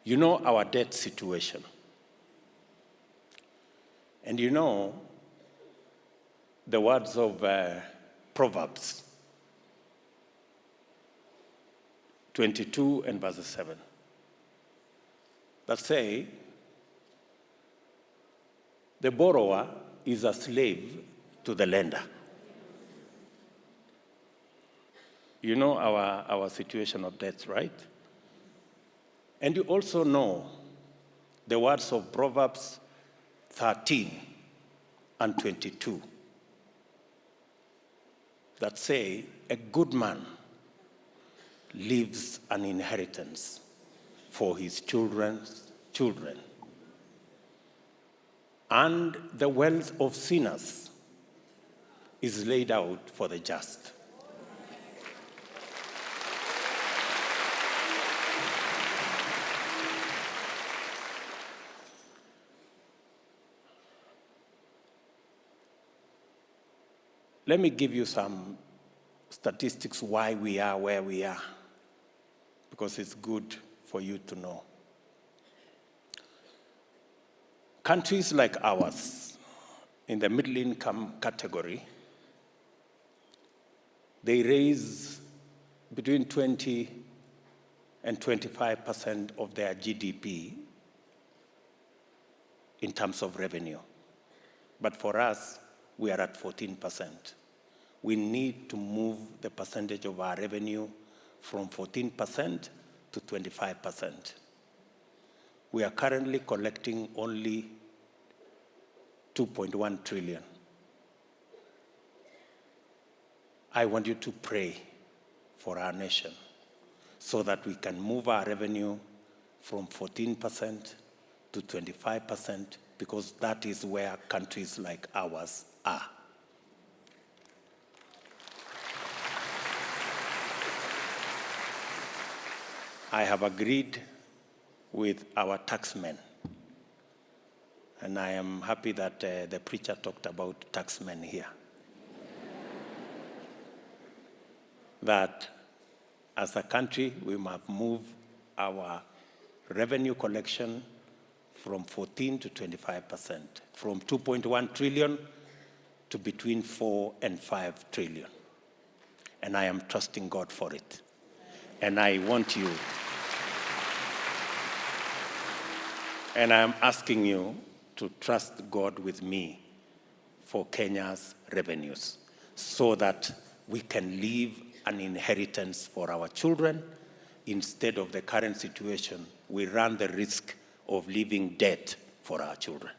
You know our debt situation. And you know the words of Proverbs 22 and verse 7 that say, the borrower is a slave to the lender. You know our situation of debt, right? And you also know the words of Proverbs 13 and 22 that say, a good man leaves an inheritance for his children's children, and the wealth of sinners is laid out for the just. Let me give you some statistics why we are where we are, because it's good for you to know. Countries like ours, in the middle income category, they raise between 20 and 25% of their GDP in terms of revenue. But for us, we are at 14%. We need to move the percentage of our revenue from 14% to 25%. We are currently collecting only 2.1 trillion. I want you to pray for our nation so that we can move our revenue from 14% to 25%, because that is where countries like ours are. I have agreed with our taxmen, and I am happy that the preacher talked about taxmen here, that as a country we must move our revenue collection from 14 to 25%, from 2.1 trillion to between 4 and 5 trillion. And I am trusting God for it. And I want you, and I am asking you to trust God with me for Kenya's revenues, so that we can leave an inheritance for our children. Instead of the current situation, we run the risk of leaving debt for our children.